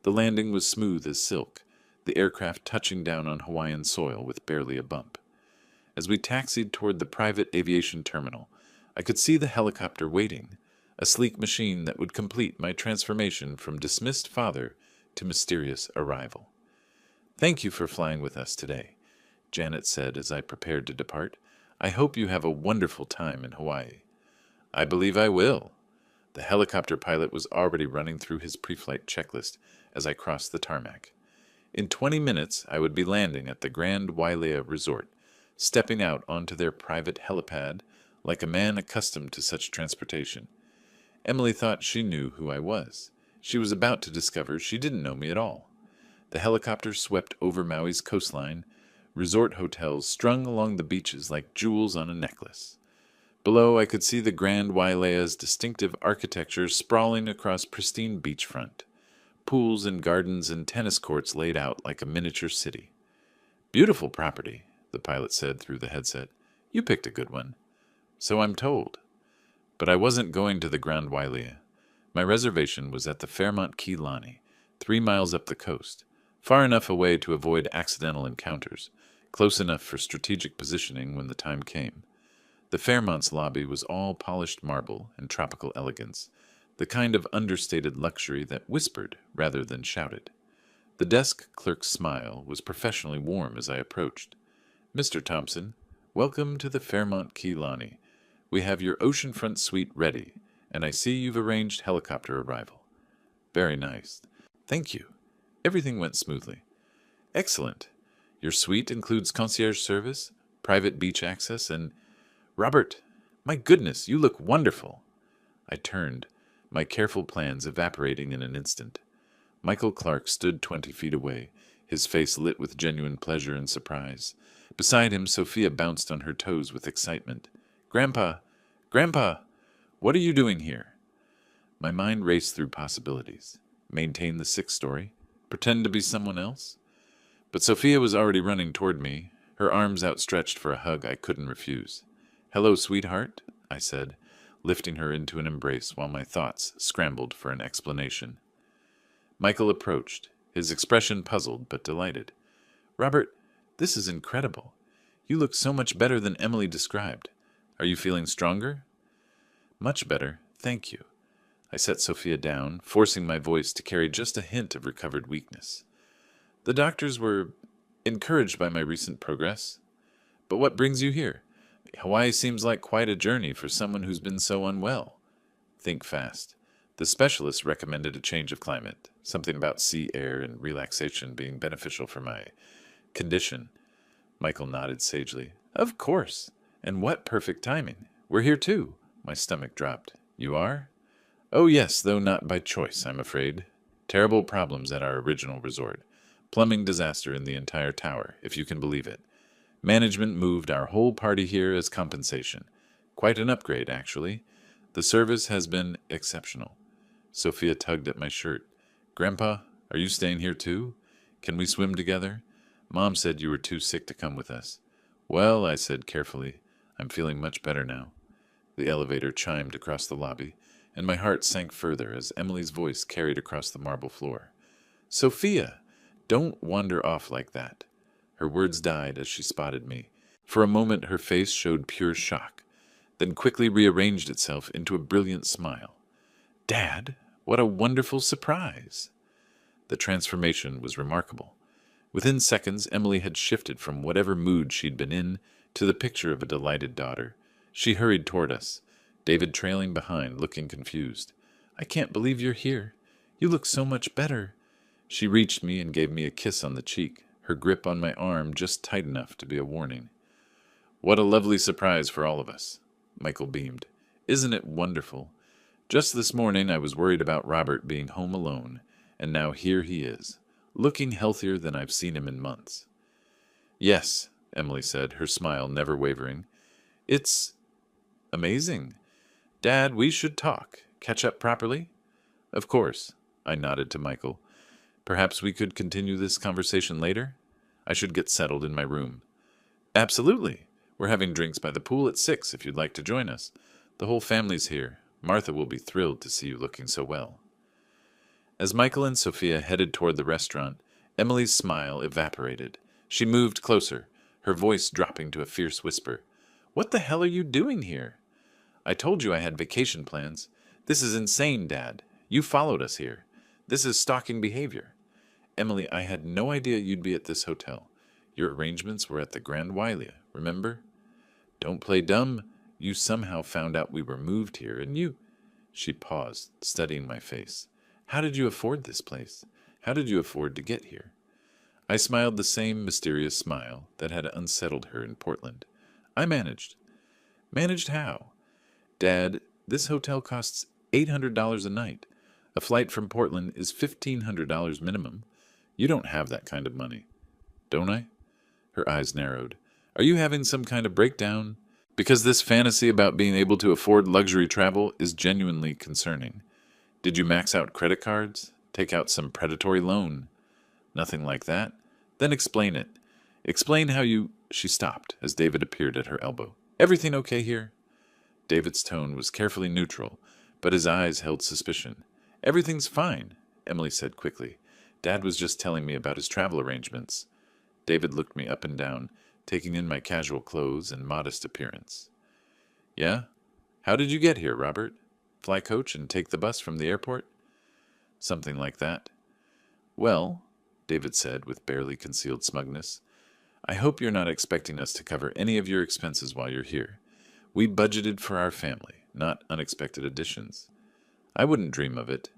The landing was smooth as silk, the aircraft touching down on Hawaiian soil with barely a bump. As we taxied toward the private aviation terminal, I could see the helicopter waiting, a sleek machine that would complete my transformation from dismissed father to mysterious arrival. "Thank you for flying with us today," Janet said as I prepared to depart. "I hope you have a wonderful time in Hawaii." "I believe I will." The helicopter pilot was already running through his pre-flight checklist as I crossed the tarmac. In 20 minutes, I would be landing at the Grand Wailea Resort, stepping out onto their private helipad like a man accustomed to such transportation. Emily thought she knew who I was. She was about to discover she didn't know me at all. The helicopter swept over Maui's coastline, resort hotels strung along the beaches like jewels on a necklace. Below, I could see the Grand Wailea's distinctive architecture sprawling across pristine beachfront. Pools and gardens and tennis courts laid out like a miniature city. "Beautiful property," the pilot said through the headset. "You picked a good one." "So I'm told." But I wasn't going to the Grand Wailea. My reservation was at the Fairmont Kea Lani, 3 miles up the coast, far enough away to avoid accidental encounters, close enough for strategic positioning when the time came. The Fairmont's lobby was all polished marble and tropical elegance, the kind of understated luxury that whispered rather than shouted. The desk clerk's smile was professionally warm as I approached. "Mr. Thompson, welcome to the Fairmont Kea Lani. We have your oceanfront suite ready, and I see you've arranged helicopter arrival." "Very nice. Thank you." Everything went smoothly. "Excellent. Your suite includes concierge service, private beach access, and... Robert, my goodness, you look wonderful." I turned, my careful plans evaporating in an instant. Michael Clark stood 20 feet away, his face lit with genuine pleasure and surprise. Beside him, Sophia bounced on her toes with excitement. "Grandpa! Grandpa! What are you doing here?" My mind raced through possibilities. Maintain the 6th story? Pretend to be someone else? But Sophia was already running toward me, her arms outstretched for a hug I couldn't refuse. "Hello, sweetheart," I said, lifting her into an embrace while my thoughts scrambled for an explanation. Michael approached, his expression puzzled but delighted. "Robert, this is incredible. You look so much better than Emily described. Are you feeling stronger?" "Much better, thank you." I set Sophia down, forcing my voice to carry just a hint of recovered weakness. "The doctors were encouraged by my recent progress. But what brings you here? Hawaii seems like quite a journey for someone who's been so unwell." "Think fast. The specialists recommended a change of climate, something about sea air and relaxation being beneficial for my condition." Michael nodded sagely. "Of course. And what perfect timing. We're here too." My stomach dropped. "You are?" "Oh yes, though not by choice, I'm afraid. Terrible problems at our original resort. Plumbing disaster in the entire tower, if you can believe it. Management moved our whole party here as compensation. Quite an upgrade, actually. The service has been exceptional." Sophia tugged at my shirt. "Grandpa, are you staying here too? Can we swim together? Mom said you were too sick to come with us." "Well," I said carefully, "I'm feeling much better now." The elevator chimed across the lobby, and my heart sank further as Emily's voice carried across the marble floor. "Sophia, don't wander off like that." Her words died as she spotted me. For a moment her face showed pure shock, then quickly rearranged itself into a brilliant smile. "Dad, what a wonderful surprise!" The transformation was remarkable. Within seconds, Emily had shifted from whatever mood she'd been in to the picture of a delighted daughter. She hurried toward us, David trailing behind, looking confused. "I can't believe you're here. You look so much better." She reached me and gave me a kiss on the cheek, her grip on my arm just tight enough to be a warning. "What a lovely surprise for all of us," Michael beamed. "Isn't it wonderful? Just this morning I was worried about Robert being home alone, and now here he is, looking healthier than I've seen him in months." "Yes," Emily said, her smile never wavering. "It's amazing. Dad, we should talk. Catch up properly?" "Of course," I nodded to Michael. "Perhaps we could continue this conversation later? I should get settled in my room." "Absolutely. We're having drinks by the pool at 6 if you'd like to join us. The whole family's here. Martha will be thrilled to see you looking so well." As Michael and Sophia headed toward the restaurant, Emily's smile evaporated. She moved closer, her voice dropping to a fierce whisper. "What the hell are you doing here?" "I told you I had vacation plans. This is insane, Dad. You followed us here. This is stalking behavior." "Emily, I had no idea you'd be at this hotel. Your arrangements were at the Grand Wailea, remember?" "Don't play dumb. You somehow found out we were moved here, and you..." She paused, studying my face. How did you afford this place? How did you afford to get here? I smiled the same mysterious smile that had unsettled her in Portland. I managed. Managed how? Dad, this hotel costs $800 a night. A flight from Portland is $1,500 minimum. You don't have that kind of money. Don't I? Her eyes narrowed. Are you having some kind of breakdown? Because this fantasy about being able to afford luxury travel is genuinely concerning. Did you max out credit cards? Take out some predatory loan? Nothing like that? Then explain it. Explain how you... She stopped as David appeared at her elbow. Everything okay here? David's tone was carefully neutral, but his eyes held suspicion. Everything's fine, Emily said quickly. Dad was just telling me about his travel arrangements. David looked me up and down, taking in my casual clothes and modest appearance. Yeah? How did you get here, Robert? Fly coach and take the bus from the airport? Something like that. Well, David said with barely concealed smugness, I hope you're not expecting us to cover any of your expenses while you're here. We budgeted for our family, not unexpected additions. I wouldn't dream of it.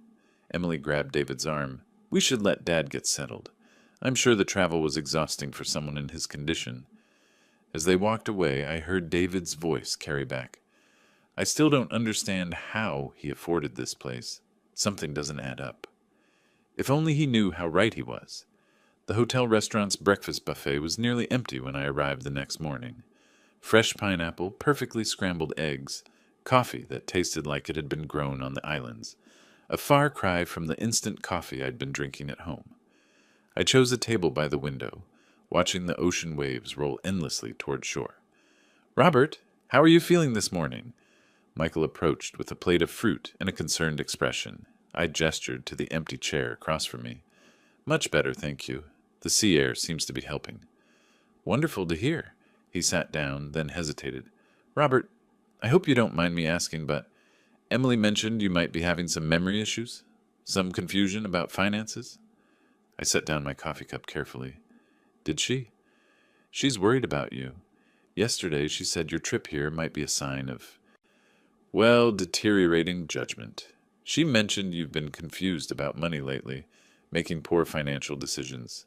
Emily grabbed David's arm. We should let Dad get settled. I'm sure the travel was exhausting for someone in his condition. As they walked away, I heard David's voice carry back. I still don't understand how he afforded this place. Something doesn't add up. If only he knew how right he was. The hotel restaurant's breakfast buffet was nearly empty when I arrived the next morning. Fresh pineapple, perfectly scrambled eggs, coffee that tasted like it had been grown on the islands. A far cry from the instant coffee I'd been drinking at home. I chose a table by the window, watching the ocean waves roll endlessly toward shore. Robert, how are you feeling this morning? Michael approached with a plate of fruit and a concerned expression. I gestured to the empty chair across from me. Much better, thank you. The sea air seems to be helping. Wonderful to hear. He sat down, then hesitated. Robert, I hope you don't mind me asking, but Emily mentioned you might be having some memory issues? Some confusion about finances? I set down my coffee cup carefully. Did she? She's worried about you. Yesterday she said your trip here might be a sign of, well, deteriorating judgment. She mentioned you've been confused about money lately, making poor financial decisions.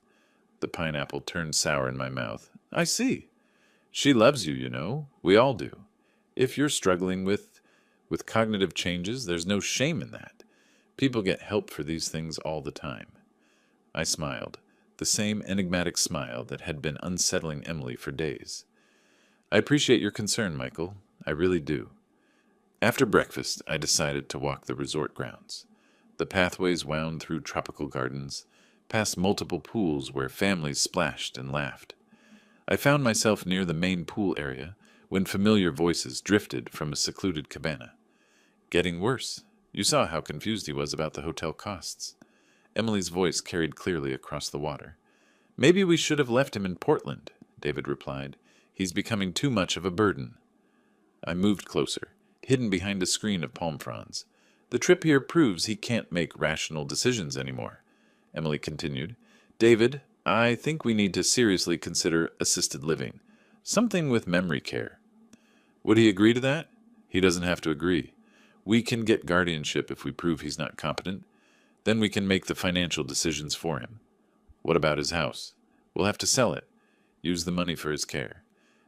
The pineapple turned sour in my mouth. I see. She loves you, you know. We all do. If you're struggling with cognitive changes, there's no shame in that. People get help for these things all the time. I smiled, the same enigmatic smile that had been unsettling Emily for days. I appreciate your concern, Michael. I really do. After breakfast, I decided to walk the resort grounds. The pathways wound through tropical gardens, past multiple pools where families splashed and laughed. I found myself near the main pool area when familiar voices drifted from a secluded cabana. Getting worse. You saw how confused he was about the hotel costs. Emily's voice carried clearly across the water. Maybe we should have left him in Portland, David replied. He's becoming too much of a burden. I moved closer, hidden behind a screen of palm fronds. The trip here proves he can't make rational decisions anymore, Emily continued. David, I think we need to seriously consider assisted living. Something with memory care. Would he agree to that? He doesn't have to agree. We can get guardianship if we prove he's not competent. Then we can make the financial decisions for him. What about his house? We'll have to sell it. Use the money for his care.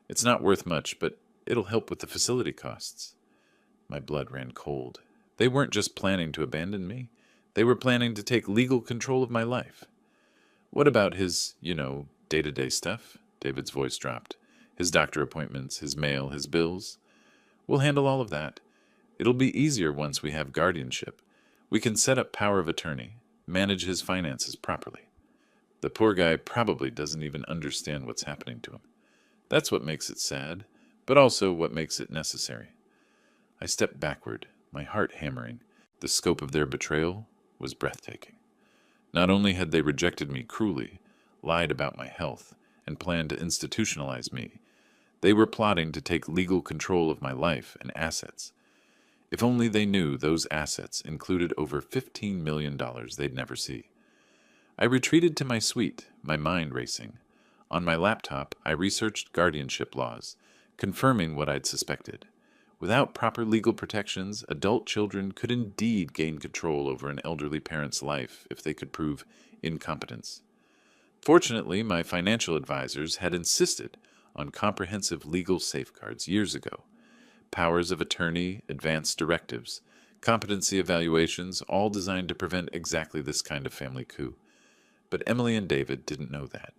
It's not worth much, but it'll help with the facility costs. My blood ran cold. They weren't just planning to abandon me. They were planning to take legal control of my life. What about his, day-to-day stuff? David's voice dropped. His doctor appointments, his mail, his bills. We'll handle all of that. It'll be easier once we have guardianship. We can set up power of attorney, manage his finances properly. The poor guy probably doesn't even understand what's happening to him. That's what makes it sad, but also what makes it necessary. I stepped backward, my heart hammering. The scope of their betrayal was breathtaking. Not only had they rejected me cruelly, lied about my health, and planned to institutionalize me, they were plotting to take legal control of my life and assets. If only they knew those assets included over $15 million they'd never see. I retreated to my suite, my mind racing. On my laptop, I researched guardianship laws, confirming what I'd suspected. Without proper legal protections, adult children could indeed gain control over an elderly parent's life if they could prove incompetence. Fortunately, my financial advisors had insisted on comprehensive legal safeguards years ago. Powers of attorney, advance directives, competency evaluations, all designed to prevent exactly this kind of family coup. But Emily and David didn't know that.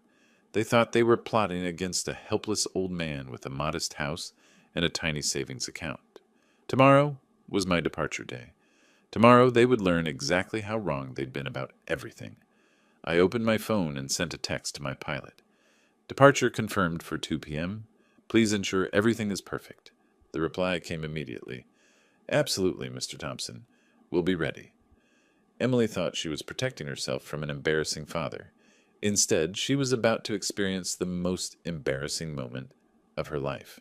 They thought they were plotting against a helpless old man with a modest house and a tiny savings account. Tomorrow was my departure day. Tomorrow they would learn exactly how wrong they'd been about everything. I opened my phone and sent a text to my pilot. Departure confirmed for 2 p.m. Please ensure everything is perfect. The reply came immediately. Absolutely, Mr. Thompson. We'll be ready. Emily thought she was protecting herself from an embarrassing father. Instead, she was about to experience the most embarrassing moment of her life.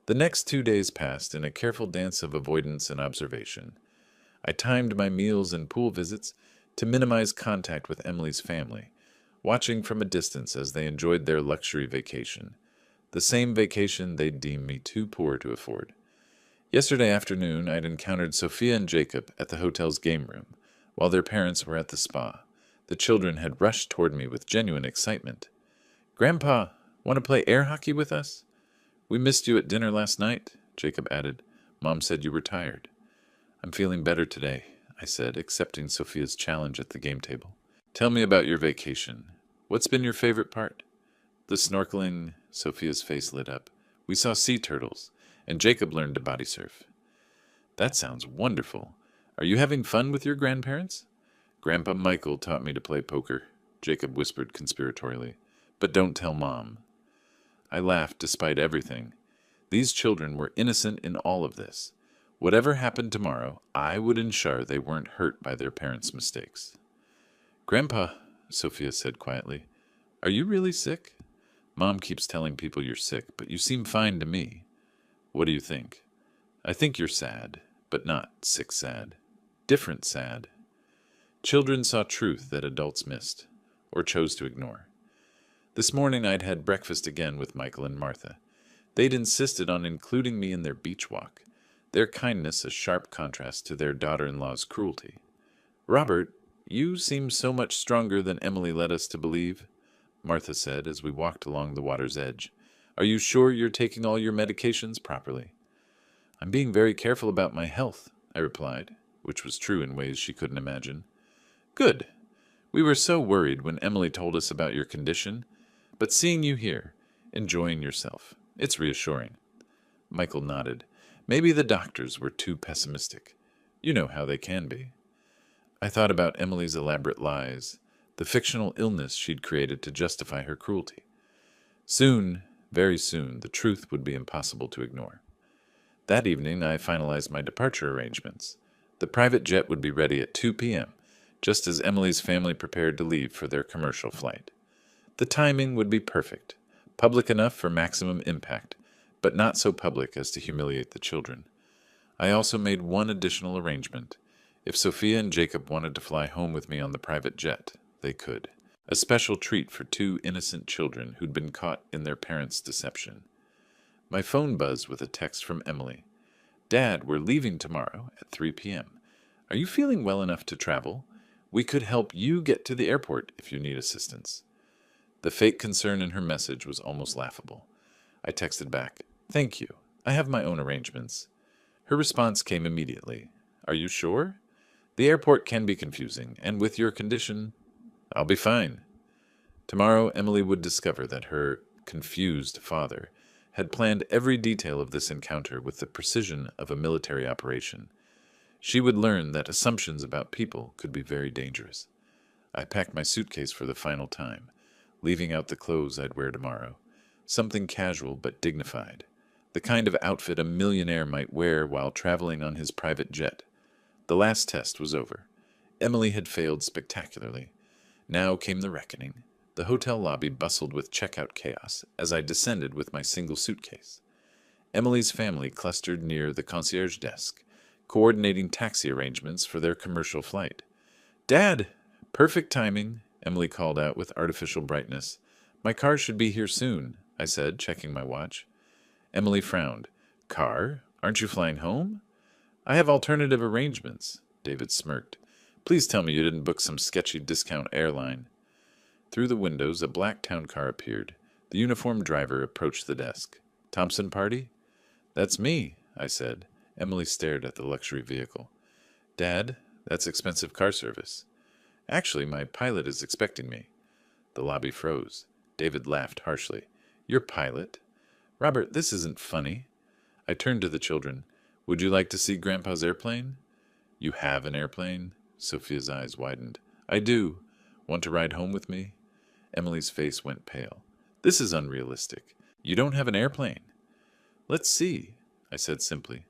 The next 2 days passed in a careful dance of avoidance and observation. I timed my meals and pool visits to minimize contact with Emily's family, watching from a distance as they enjoyed their luxury vacation, the same vacation they'd deemed me too poor to afford. Yesterday afternoon, I'd encountered Sophia and Jacob at the hotel's game room, while their parents were at the spa. The children had rushed toward me with genuine excitement. "Grandpa, want to play air hockey with us?" "We missed you at dinner last night," Jacob added. "Mom said you were tired." "I'm feeling better today," I said, accepting Sophia's challenge at the game table. "Tell me about your vacation. What's been your favorite part?" "The snorkeling," Sophia's face lit up. "We saw sea turtles, and Jacob learned to body surf." "That sounds wonderful. Are you having fun with your grandparents?" "Grandpa Michael taught me to play poker," Jacob whispered conspiratorially. "But don't tell Mom." I laughed despite everything. These children were innocent in all of this. Whatever happened tomorrow, I would ensure they weren't hurt by their parents' mistakes. "Grandpa," Sophia said quietly, "are you really sick? Mom keeps telling people you're sick, but you seem fine to me. What do you think?" "I think you're sad, but not sick sad. Different sad." Children saw truth that adults missed, or chose to ignore. This morning I'd had breakfast again with Michael and Martha. They'd insisted on including me in their beach walk, their kindness a sharp contrast to their daughter-in-law's cruelty. "Robert, you seem so much stronger than Emily led us to believe," Martha said as we walked along the water's edge. "Are you sure you're taking all your medications properly?" "I'm being very careful about my health," I replied, which was true in ways she couldn't imagine. "Good. We were so worried when Emily told us about your condition, but seeing you here, enjoying yourself, it's reassuring." Michael nodded. Maybe the doctors were too pessimistic. You know how they can be. I thought about Emily's elaborate lies, the fictional illness she'd created to justify her cruelty. Soon, very soon, the truth would be impossible to ignore. That evening, I finalized my departure arrangements. The private jet would be ready at 2 p.m., just as Emily's family prepared to leave for their commercial flight. The timing would be perfect, public enough for maximum impact, but not so public as to humiliate the children. I also made one additional arrangement. If Sophia and Jacob wanted to fly home with me on the private jet, they could. A special treat for two innocent children who'd been caught in their parents' deception. My phone buzzed with a text from Emily. "Dad, we're leaving tomorrow at 3 p.m. Are you feeling well enough to travel? We could help you get to the airport if you need assistance." The fake concern in her message was almost laughable. I texted back, "Thank you. I have my own arrangements." Her response came immediately. "Are you sure? The airport can be confusing, and with your condition, I'll be fine." Tomorrow, Emily would discover that her confused father had planned every detail of this encounter with the precision of a military operation. She would learn that assumptions about people could be very dangerous. I packed my suitcase for the final time, leaving out the clothes I'd wear tomorrow. Something casual but dignified. The kind of outfit a millionaire might wear while traveling on his private jet. The last test was over. Emily had failed spectacularly. Now came the reckoning. The hotel lobby bustled with checkout chaos as I descended with my single suitcase. Emily's family clustered near the concierge desk, coordinating taxi arrangements for their commercial flight. "Dad! Perfect timing," Emily called out with artificial brightness. "My car should be here soon," I said, checking my watch. Emily frowned. "Car? Aren't you flying home? I have alternative arrangements. David smirked. Please tell me you didn't book some sketchy discount airline. Through the windows, a black town car appeared. The uniformed driver approached the desk. Thompson party? That's me, I said. Emily stared at the luxury vehicle. Dad, that's expensive car service. Actually, my pilot is expecting me. The lobby froze. David laughed harshly. Your pilot? Robert, this isn't funny. I turned to the children. Would you like to see Grandpa's airplane? You have an airplane? Sophia's eyes widened. I do. Want to ride home with me? Emily's face went pale. This is unrealistic. You don't have an airplane. Let's see, I said simply.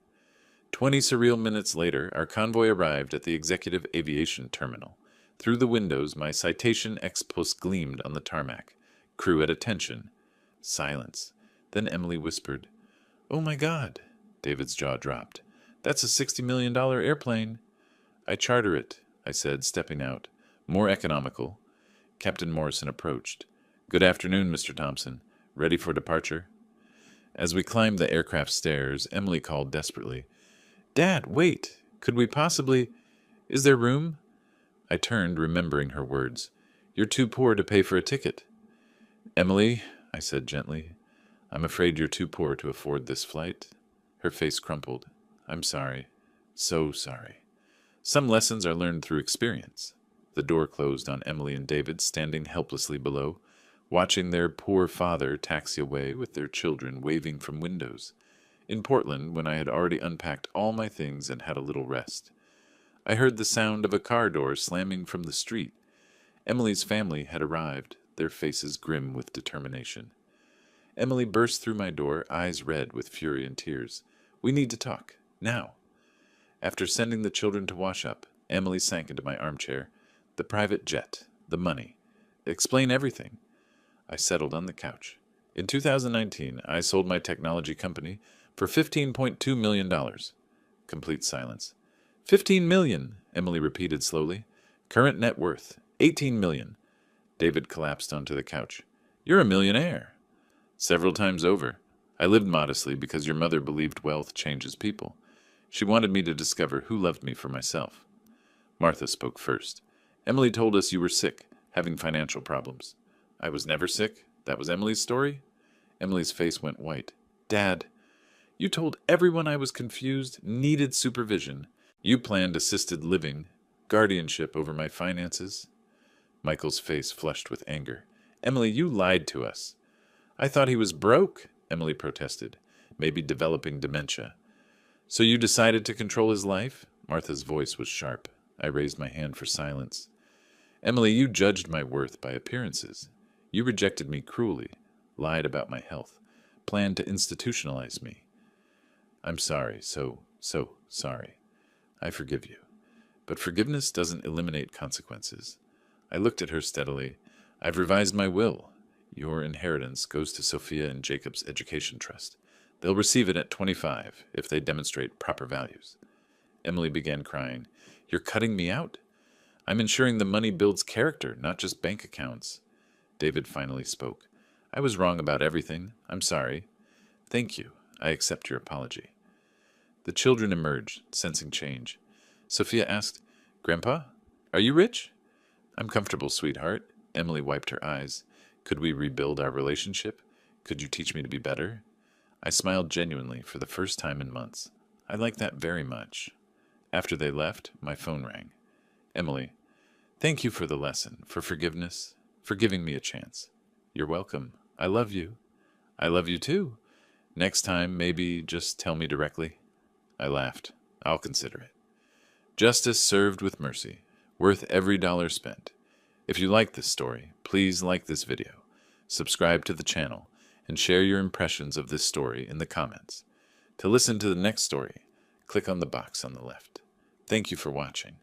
20 surreal minutes later, our convoy arrived at the Executive Aviation Terminal. Through the windows, my Citation X-Plus gleamed on the tarmac. Crew at attention. Silence. Then Emily whispered, Oh my God. David's jaw dropped. That's a $60 million airplane. I charter it, I said, stepping out. More economical. Captain Morrison approached. Good afternoon, Mr. Thompson. Ready for departure? As we climbed the aircraft stairs, Emily called desperately. Dad, wait. Could we possibly... Is there room? I turned, remembering her words. You're too poor to pay for a ticket. Emily, I said gently, I'm afraid you're too poor to afford this flight. Her face crumpled. I'm sorry. So sorry. Some lessons are learned through experience. The door closed on Emily and David standing helplessly below, watching their poor father taxi away with their children waving from windows. In Portland, when I had already unpacked all my things and had a little rest, I heard the sound of a car door slamming from the street. Emily's family had arrived, their faces grim with determination. Emily burst through my door, eyes red with fury and tears. We need to talk. Now. After sending the children to wash up, Emily sank into my armchair. The private jet. The money. Explain everything. I settled on the couch. In 2019, I sold my technology company for $15.2 million. Complete silence. 15 million, Emily repeated slowly. Current net worth, 18 million. David collapsed onto the couch. You're a millionaire. Several times over. I lived modestly because your mother believed wealth changes people. She wanted me to discover who loved me for myself. Martha spoke first. Emily told us you were sick, having financial problems. I was never sick? That was Emily's story? Emily's face went white. Dad, you told everyone I was confused, needed supervision. You planned assisted living, guardianship over my finances. Michael's face flushed with anger. Emily, you lied to us. I thought he was broke, Emily protested, maybe developing dementia. So you decided to control his life? Martha's voice was sharp. I raised my hand for silence. Emily, you judged my worth by appearances. You rejected me cruelly, lied about my health, planned to institutionalize me. I'm sorry, so sorry. I forgive you. But forgiveness doesn't eliminate consequences. I looked at her steadily. I've revised my will. Your inheritance goes to Sophia and Jacob's Education Trust. They'll receive it at 25 if they demonstrate proper values. Emily began crying. You're cutting me out? I'm ensuring the money builds character, not just bank accounts. David finally spoke. I was wrong about everything. I'm sorry. Thank you. I accept your apology. The children emerged, sensing change. Sophia asked, Grandpa, are you rich? I'm comfortable, sweetheart. Emily wiped her eyes. Could we rebuild our relationship? Could you teach me to be better? I smiled genuinely for the first time in months. I like that very much. After they left, my phone rang. Emily, thank you for the lesson, for forgiveness, for giving me a chance. You're welcome. I love you. I love you too. Next time, maybe just tell me directly. I laughed. I'll consider it. Justice served with mercy, worth every dollar spent. If you like this story, please like this video, subscribe to the channel, and share your impressions of this story in the comments. To listen to the next story, click on the box on the left. Thank you for watching.